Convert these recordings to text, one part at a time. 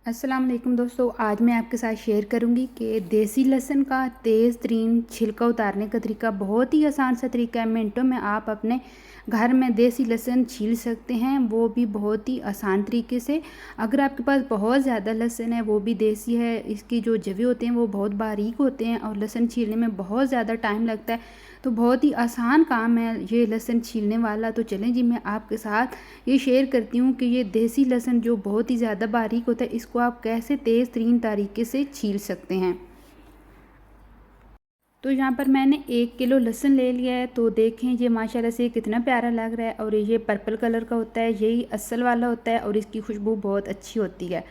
अस्सलाम वालेकुम दोस्तों, आज मैं आपके साथ शेयर करूंगी कि देसी लहसुन का तेज़ तरीन छिलका उतारने का तरीका बहुत ही आसान सा तरीका है। मिनटों में आप अपने घर में देसी लहसुन छील सकते हैं, वो भी बहुत ही आसान तरीके से। अगर आपके पास बहुत ज़्यादा लहसुन है, वो भी देसी है, इसकी जो जवे होते हैं वो बहुत बारीक होते हैं और लहसुन छीलने में बहुत ज़्यादा टाइम लगता है, तो बहुत ही आसान काम है ये लहसुन छीलने वाला। तो चलें जी, मैं आपके साथ ये शेयर करती हूँ कि ये देसी लहसुन जो बहुत ही ज़्यादा बारीक होता है, इसको आप कैसे तेज़ तरीन तरीके से छील सकते हैं। तो यहाँ पर मैंने 1 किलो लहसुन ले लिया है। तो देखें ये माशाल्लाह से कितना प्यारा लग रहा है और ये पर्पल कलर का होता है, यही असल वाला होता है और इसकी खुशबू बहुत अच्छी होती है।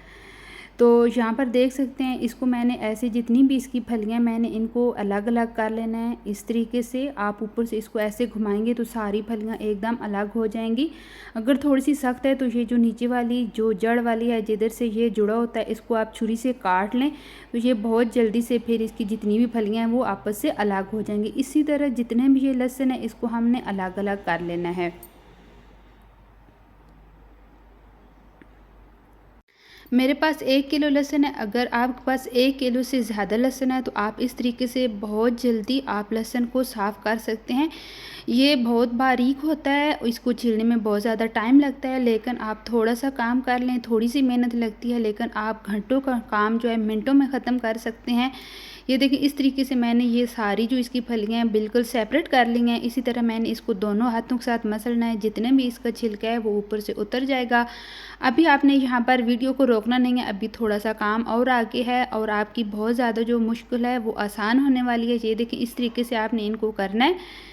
तो यहाँ पर देख सकते हैं, इसको मैंने ऐसे जितनी भी इसकी फलियाँ मैंने इनको अलग अलग कर लेना है। इस तरीके से आप ऊपर से इसको ऐसे घुमाएंगे तो सारी फलियाँ एकदम अलग हो जाएंगी। अगर थोड़ी सी सख्त है तो ये जो नीचे वाली जो जड़ वाली है, जिधर से ये जुड़ा होता है, इसको आप छुरी से काट लें तो ये बहुत जल्दी से फिर इसकी जितनी भी फलियाँ हैं वो आपस से अलग हो जाएंगी। इसी तरह जितने भी ये लहसुन है इसको हमने अलग अलग कर लेना है। मेरे पास 1 किलो लहसुन है। अगर आपके पास 1 किलो से ज़्यादा लहसुन है तो आप इस तरीके से बहुत जल्दी आप लहसुन को साफ़ कर सकते हैं। ये बहुत बारीक होता है, इसको छीलने में बहुत ज़्यादा टाइम लगता है, लेकिन आप थोड़ा सा काम कर लें, थोड़ी सी मेहनत लगती है, लेकिन आप घंटों का काम जो है मिनटों में ख़त्म कर सकते हैं। ये देखिए, इस तरीके से मैंने ये सारी जो इसकी फलियाँ हैं बिल्कुल सेपरेट कर ली हैं। इसी तरह मैंने इसको दोनों हाथों के साथ मसलना है, जितने भी इसका छिलका है वो ऊपर से उतर जाएगा। अभी आपने यहाँ पर वीडियो को रोकना नहीं है, अभी थोड़ा सा काम और आगे है और आपकी बहुत ज़्यादा जो मुश्किल है वो आसान होने वाली है। ये देखिए, इस तरीके से आपने इनको करना है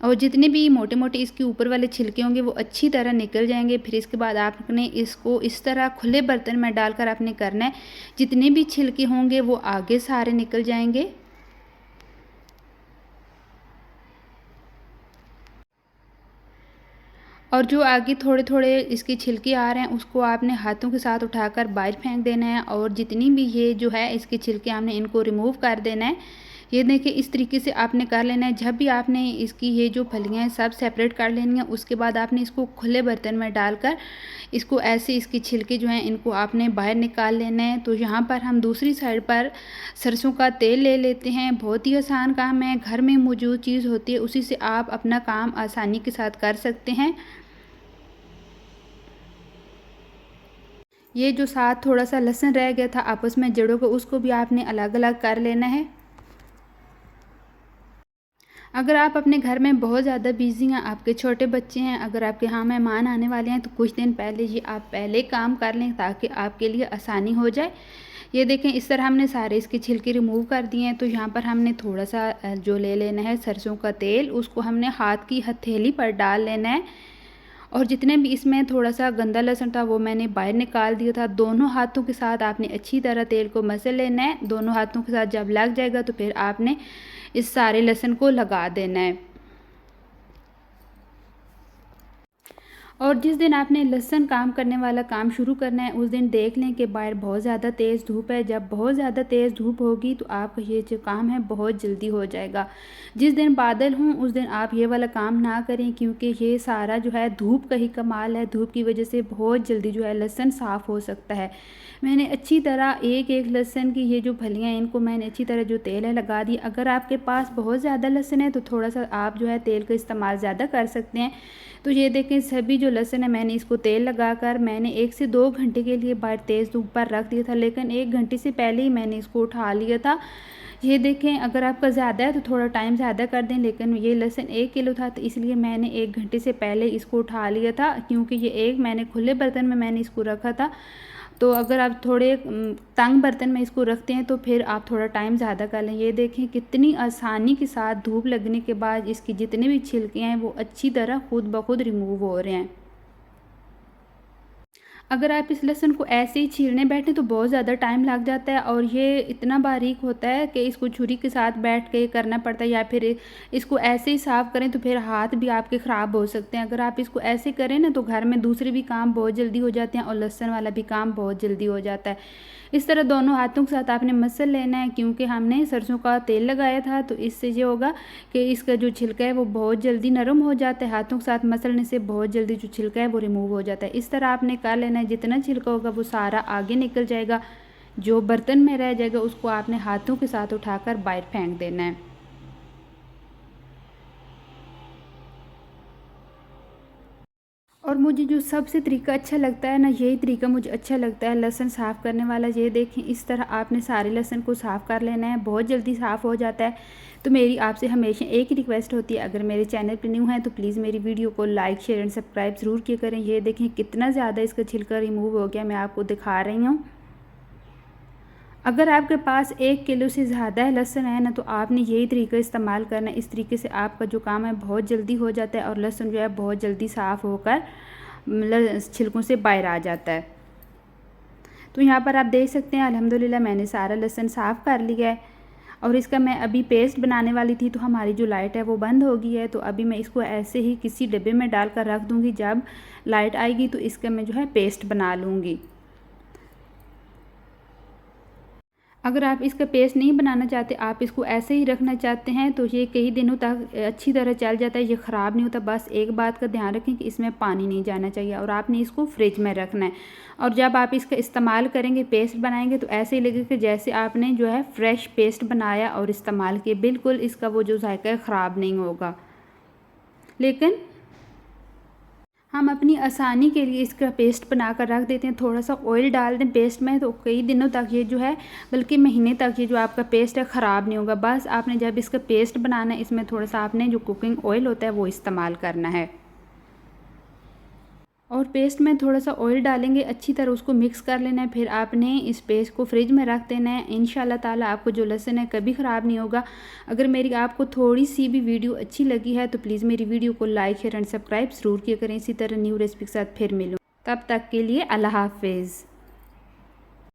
और जितने भी मोटे मोटे इसके ऊपर वाले छिलके होंगे वो अच्छी तरह निकल जाएंगे। फिर इसके बाद आपने इसको इस तरह खुले बर्तन में डालकर आपने करना है, जितने भी छिलके होंगे वो आगे सारे निकल जाएंगे। और जो आगे थोड़े थोड़े इसके छिलके आ रहे हैं उसको आपने हाथों के साथ उठाकर बाहर फेंक देना है और जितनी भी ये जो है इसके छिलके हमने इनको रिमूव कर देना है। ये देखिए, इस तरीके से आपने कर लेना है। जब भी आपने इसकी ये जो फलियाँ हैं सब सेपरेट कर लेनी है, उसके बाद आपने इसको खुले बर्तन में डालकर इसको ऐसे इसके छिलके जो हैं इनको आपने बाहर निकाल लेना है। तो यहाँ पर हम दूसरी साइड पर सरसों का तेल ले लेते हैं। बहुत ही आसान काम है, घर में मौजूद चीज़ होती है उसी से आप अपना काम आसानी के साथ कर सकते हैं। ये जो साथ थोड़ा सा लहसुन रह गया था आपस में जड़ों को, उसको भी आपने अलग अलग कर लेना है। अगर आप अपने घर में बहुत ज़्यादा बिज़ी हैं, आपके छोटे बच्चे हैं, अगर आपके यहाँ मेहमान आने वाले हैं, तो कुछ दिन पहले ये आप पहले काम कर लें ताकि आपके लिए आसानी हो जाए। ये देखें, इस तरह हमने सारे इसके छिलके रिमूव कर दिए हैं। तो यहाँ पर हमने थोड़ा सा जो ले लेना है सरसों का तेल, उसको हमने हाथ की हथेली पर डाल लेना है और जितने भी इसमें थोड़ा सा गंदा लहसुन था वो मैंने बाहर निकाल दिया था। दोनों हाथों के साथ आपने अच्छी तरह तेल को मसल लेना है। दोनों हाथों के साथ जब लग जाएगा तो फिर आपने इस सारे लहसुन को लगा देना है। और जिस दिन आपने लहसुन काम करने वाला काम शुरू करना है उस दिन देख लें कि बाहर बहुत ज़्यादा तेज़ धूप है। जब बहुत ज़्यादा तेज़ धूप होगी तो आपका ये जो काम है बहुत जल्दी हो जाएगा। जिस दिन बादल हों उस दिन आप ये वाला काम ना करें, क्योंकि ये सारा जो है धूप का ही कमाल है। धूप की वजह से बहुत जल्दी जो है लहसुन साफ़ हो सकता है। मैंने अच्छी तरह एक एक लहसुन की ये जो फलियाँ हैं इनको मैंने अच्छी तरह जो तेल है लगा दी। अगर आपके पास बहुत ज़्यादा लहसुन है तो थोड़ा सा आप जो है तेल का इस्तेमाल ज़्यादा कर सकते हैं। तो ये देखें, सभी जो लहसुन है मैंने इसको तेल लगाकर मैंने 1 से 2 घंटे के लिए बाहर तेज़ धूप पर रख दिया था, लेकिन 1 घंटे से पहले ही मैंने इसको उठा लिया था। ये देखें, अगर आपका ज़्यादा है तो थोड़ा टाइम ज़्यादा कर दें, लेकिन ये लहसुन 1 किलो था तो इसलिए मैंने 1 घंटे से पहले इसको उठा लिया था, क्योंकि ये एक मैंने खुले बर्तन में मैंने इसको रखा था। तो अगर आप थोड़े तंग बर्तन में इसको रखते हैं तो फिर आप थोड़ा टाइम ज़्यादा कर लें। ये देखें कितनी आसानी के साथ धूप लगने के बाद इसके जितने भी छिलके हैं वो अच्छी तरह खुद ब खुद रिमूव हो रहे हैं। अगर आप इस लहसुन को ऐसे ही छीलने बैठें तो बहुत ज़्यादा टाइम लग जाता है और ये इतना बारीक होता है कि इसको छुरी के साथ बैठ के करना पड़ता है, या फिर इसको ऐसे ही साफ़ करें तो फिर हाथ भी आपके ख़राब हो सकते हैं। अगर आप इसको ऐसे करें ना तो घर में दूसरे भी काम बहुत जल्दी हो जाते हैं और लहसुन वाला भी काम बहुत जल्दी हो जाता है। इस तरह दोनों हाथों के साथ आपने मसल लेना है, क्योंकि हमने सरसों का तेल लगाया था तो इससे ये होगा कि इसका जो छिलका है वो बहुत जल्दी नरम हो जाता है। हाथों के साथ मसलने से बहुत जल्दी जो छिलका है वो रिमूव हो जाता है। इस तरह आपने कर लेना करना है। जितना छिलका होगा वो सारा आगे निकल जाएगा, जो बर्तन में रह जाएगा उसको आपने हाथों के साथ उठाकर बाहर फेंक देना है। और मुझे जो सबसे तरीका अच्छा लगता है ना, यही तरीका मुझे अच्छा लगता है लहसुन साफ़ करने वाला। ये देखें, इस तरह आपने सारे लहसुन को साफ़ कर लेना है, बहुत जल्दी साफ़ हो जाता है। तो मेरी आपसे हमेशा एक ही रिक्वेस्ट होती है, अगर मेरे चैनल पर न्यू हैं तो प्लीज़ मेरी वीडियो को लाइक शेयर एंड सब्सक्राइब ज़रूर किया करें। ये देखें कितना ज़्यादा इसका छिलका रिमूव हो गया, मैं आपको दिखा रही हूँ। अगर आपके पास 1 किलो से ज़्यादा है लहसुन है ना, तो आपने यही तरीका इस्तेमाल करना है। इस तरीके से आपका जो काम है बहुत जल्दी हो जाता है और लहसुन जो है बहुत जल्दी साफ़ होकर छिलकों से बाहर आ जाता है। तो यहाँ पर आप देख सकते हैं अल्हम्दुलिल्लाह मैंने सारा लहसुन साफ़ कर लिया है। और इसका मैं अभी पेस्ट बनाने वाली थी, तो हमारी जो लाइट है वो बंद हो गई है। तो अभी मैं इसको ऐसे ही किसी डब्बे में डाल कर रख दूँगी, जब लाइट आएगी तो इसका मैं जो है पेस्ट बना लूँगी। अगर आप इसका पेस्ट नहीं बनाना चाहते, आप इसको ऐसे ही रखना चाहते हैं, तो ये कई दिनों तक अच्छी तरह चल जाता है, ये ख़राब नहीं होता। बस एक बात का ध्यान रखें कि इसमें पानी नहीं जाना चाहिए और आपने इसको फ्रिज में रखना है। और जब आप इसका इस्तेमाल करेंगे, पेस्ट बनाएंगे, तो ऐसे ही लगेगा कि जैसे आपने जो है फ्रेश पेस्ट बनाया और इस्तेमाल किया। बिल्कुल इसका वो जो जायका है ख़राब नहीं होगा। लेकिन हम अपनी आसानी के लिए इसका पेस्ट बना कर रख देते हैं। थोड़ा सा ऑयल डाल दें पेस्ट में, तो कई दिनों तक ये जो है, बल्कि महीने तक ये जो आपका पेस्ट है ख़राब नहीं होगा। बस आपने जब इसका पेस्ट बनाना है, इसमें थोड़ा सा आपने जो कुकिंग ऑयल होता है वो इस्तेमाल करना है। और पेस्ट में थोड़ा सा ऑयल डालेंगे, अच्छी तरह उसको मिक्स कर लेना है। फिर आपने इस पेस्ट को फ्रिज में रख देना है। इंशाल्लाह ताला आपको जो लहसुन है कभी ख़राब नहीं होगा। अगर मेरी आपको थोड़ी सी भी वीडियो अच्छी लगी है तो प्लीज़ मेरी वीडियो को लाइक शेयर एंड सब्सक्राइब ज़रूर किया करें। इसी तरह न्यू रेसिपी के साथ फिर मिलूँ, तब तक के लिए अल्लाह हाफिज़।